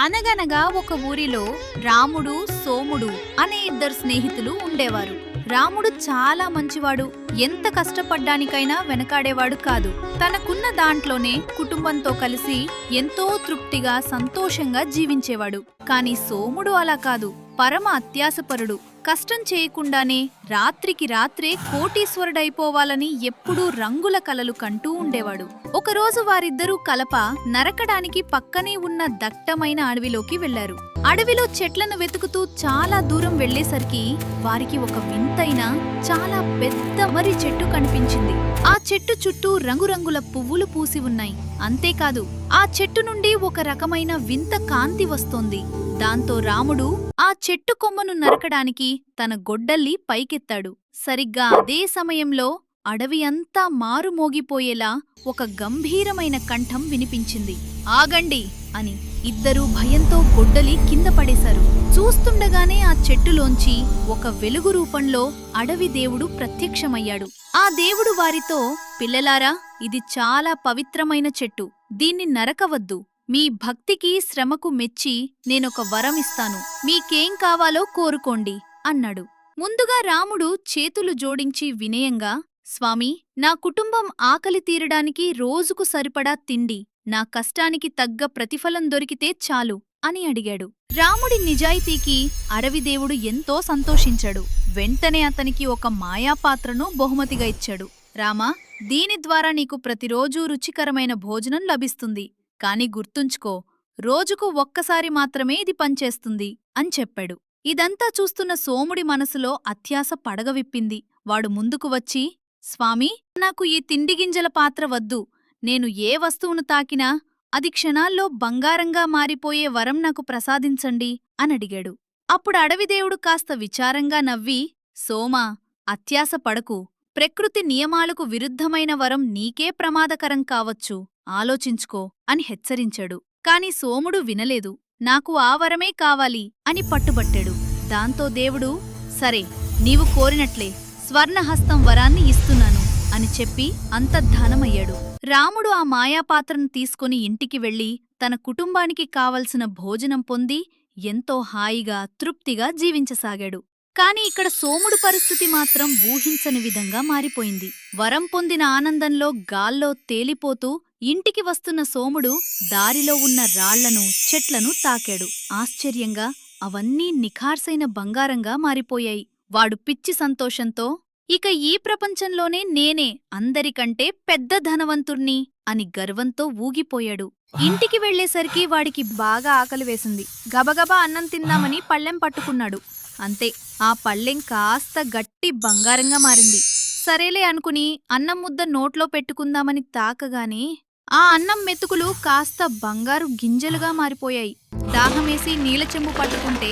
అనగనగా ఒక ఊరిలో రాముడు, సోముడు అనే ఇద్దరు స్నేహితులు ఉండేవారు. రాముడు చాలా మంచివాడు. ఎంత కష్టపడ్డానికైనా వెనకాడేవాడు కాదు. తనకున్న దాంట్లోనే కుటుంబంతో కలిసి ఎంతో తృప్తిగా, సంతోషంగా జీవించేవాడు. కాని సోముడు అలా కాదు. పరమ అత్యాసపరుడు. కష్టం చేయకుండానే రాత్రికి రాత్రే కోటీశ్వరుడైపోవాలని ఎప్పుడూ రంగుల కలలు కంటూ ఉండేవాడు. ఒకరోజు వారిద్దరూ కలప నరకడానికి పక్కనే ఉన్న దట్టమైన అడవిలోకి వెళ్లారు. అడవిలో చెట్లను వెతుకుతూ చాలా దూరం వెళ్లేసరికి వారికి ఒక వింతైన చాలా పెద్ద మర్రి చెట్టు కనిపించింది. ఆ చెట్టు చుట్టూ రంగురంగుల పువ్వులు పూసి ఉన్నాయి. అంతేకాదు, ఆ చెట్టు నుండి ఒక రకమైన వింత కాంతి వస్తోంది. దాంతో రాముడు ఆ చెట్టు కొమ్మను నరకడానికి తన గొడ్డల్లి పైకెత్తాడు. సరిగ్గా అదే సమయంలో అడవి అంతా మారుమోగిపోయేలా ఒక గంభీరమైన కంఠం వినిపించింది. ఆగండి అని ఇద్దరూ భయంతో గొడ్డలి కింద పడేశారు. చూస్తుండగానే ఆ చెట్టులోంచి ఒక వెలుగు రూపంలో అడవి దేవుడు ప్రత్యక్షమయ్యాడు. ఆ దేవుడు వారితో, పిల్లలారా, ఇది చాలా పవిత్రమైన చెట్టు. దీన్ని నరకవద్దు. మీ భక్తికి, శ్రమకు మెచ్చి నేనొక వరం ఇస్తాను. మీకేం కావాలో కోరుకోండి అన్నాడు. ముందుగా రాముడు చేతులు జోడించి వినయంగా, స్వామీ, నా కుటుంబం ఆకలి తీరడానికి రోజుకు సరిపడా తిండి, నా కష్టానికి తగ్గ ప్రతిఫలం దొరికితే చాలు అని అడిగాడు. రాముడి నిజాయితీకి అడవిదేవుడు ఎంతో సంతోషించాడు. వెంటనే అతనికి ఒక మాయాపాత్రను బహుమతిగా ఇచ్చాడు. రామా, దీని ద్వారా నీకు ప్రతిరోజూ రుచికరమైన భోజనం లభిస్తుంది. కాని గుర్తుంచుకో, రోజుకు ఒక్కసారి మాత్రమే ఇది పనిచేస్తుంది అని చెప్పాడు. ఇదంతా చూస్తున్న సోముడి మనసులో అత్యాస పడగవిప్పింది. వాడు ముందుకు వచ్చి, స్వామీ, నాకు ఈ తిండిగింజల పాత్ర వద్దు. నేను ఏ వస్తువును తాకినా అది క్షణాల్లో బంగారంగా మారిపోయే వరం నాకు ప్రసాదించండి అనడిగాడు. అప్పుడు అడవిదేవుడు కాస్త విచారంగా నవ్వి, సోమా, అత్యాస పడకు. ప్రకృతి నియమాలకు విరుద్ధమైన వరం నీకే ప్రమాదకరం కావచ్చు. ఆలోచించుకో అని హెచ్చరించాడు. కాని సోముడు వినలేదు. నాకు ఆ వరమే కావాలి అని పట్టుబట్టాడు. దాంతో దేవుడు, సరే, నీవు కోరినట్లే స్వర్ణహస్తం వరాన్ని ఇస్తున్నాను అని చెప్పి అంతర్ధానమయ్యాడు. రాముడు ఆ మాయాపాత్రను తీసుకుని ఇంటికి వెళ్లి తన కుటుంబానికి కావలసిన భోజనం పొంది ఎంతో హాయిగా, తృప్తిగా జీవించసాగాడు. కాని ఇక్కడ సోముడు పరిస్థితి మాత్రం ఊహించని విధంగా మారిపోయింది. వరం పొందిన ఆనందంలో గాల్లో తేలిపోతూ ఇంటికి వస్తున్న సోముడు దారిలో ఉన్న రాళ్లను, చెట్లను తాకాడు. ఆశ్చర్యంగా అవన్నీ నిఖార్సైన బంగారంగా మారిపోయాయి. వాడు పిచ్చి సంతోషంతో, ఇక ఈ ప్రపంచంలోనే నేనే అందరికంటే పెద్ద ధనవంతుణ్ణి అని గర్వంతో ఊగిపోయాడు. ఇంటికి వెళ్లేసరికి వాడికి బాగా ఆకలి వేసింది. గబగబా అన్నం తిందామని పళ్ళెం పట్టుకున్నాడు. అంతే, ఆ పళ్ళెం కాస్త గట్టి బంగారంగా మారింది. సరేలే అనుకుని అన్నం ముద్ద నోట్లో పెట్టుకుందామని తాకగానే ఆ అన్నం మెతుకులు కాస్త బంగారు గింజలుగా మారిపోయాయి. దాహమేసి నీళ్ళ చెంబు పట్టుకుంటే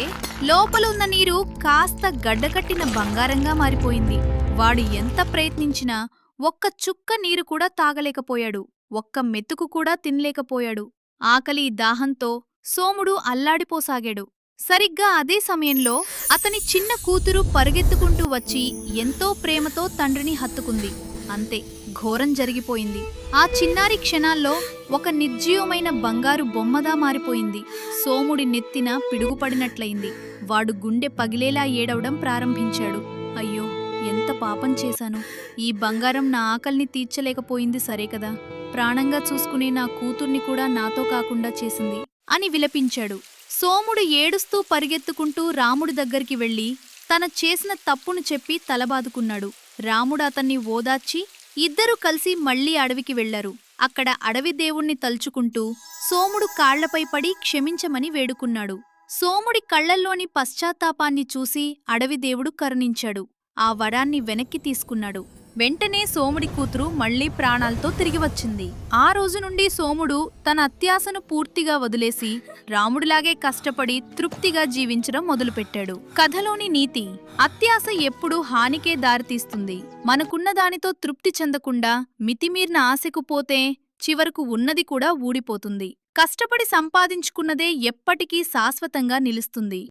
లోపల ఉన్న నీరు కాస్త గడ్డకట్టిన బంగారంగా మారిపోయింది. వాడు ఎంత ప్రయత్నించినా ఒక్క చుక్క నీరు కూడా తాగలేకపోయాడు. ఒక్క మెతుకు కూడా తినలేకపోయాడు. ఆకలి, దాహంతో సోముడు అల్లాడిపోసాగాడు. సరిగ్గా అదే సమయంలో అతని చిన్న కూతురు పరుగెత్తుకుంటూ వచ్చి ఎంతో ప్రేమతో తండ్రిని హత్తుకుంది. అంతే, ఘోరం జరిగిపోయింది. ఆ చిన్నారి క్షణాల్లో ఒక నిర్జీవమైన బంగారు బొమ్మదా మారిపోయింది. సోముడి నెత్తిన పిడుగుపడినట్లయింది. వాడు గుండె పగిలేలా ఏడవడం ప్రారంభించాడు. అయ్యో, ఎంత పాపం చేశాను. ఈ బంగారం నా ఆకలిని తీర్చలేకపోయింది సరే కదా, ప్రాణంగా చూసుకునే నా కూతుర్ని కూడా నాతో కాకుండా చేసింది అని విలపించాడు. సోముడు ఏడుస్తూ పరిగెత్తుకుంటూ రాముడి దగ్గరికి వెళ్లి తన చేసిన తప్పును చెప్పి తలబాదుకున్నాడు. రాముడు అతన్ని ఓదార్చి ఇద్దరూ కలిసి మళ్లీ అడవికి వెళ్లారు. అక్కడ అడవి దేవుణ్ణి తలుచుకుంటూ సోముడు కాళ్లపై పడి క్షమించమని వేడుకున్నాడు. సోముడి కళ్లల్లోని పశ్చాత్తాపాన్ని చూసి అడవిదేవుడు కరుణించాడు. ఆ వరాన్ని వెనక్కి తీసుకున్నాడు. వెంటనే సోముడి కూతురు మళ్లీ ప్రాణాలతో తిరిగి వచ్చింది. ఆ రోజు నుండి సోముడు తన అత్యాశను పూర్తిగా వదిలేసి రాముడిలాగే కష్టపడి తృప్తిగా జీవించడం మొదలుపెట్టాడు. కథలోని నీతి: అత్యాశ ఎప్పుడూ హానికే దారితీస్తుంది. మనకున్న దానితో తృప్తి చెందకుండా మితిమీరిన ఆశకు పోతే చివరకు ఉన్నది కూడా ఊడిపోతుంది. కష్టపడి సంపాదించుకున్నదే ఎప్పటికీ శాశ్వతంగా నిలుస్తుంది.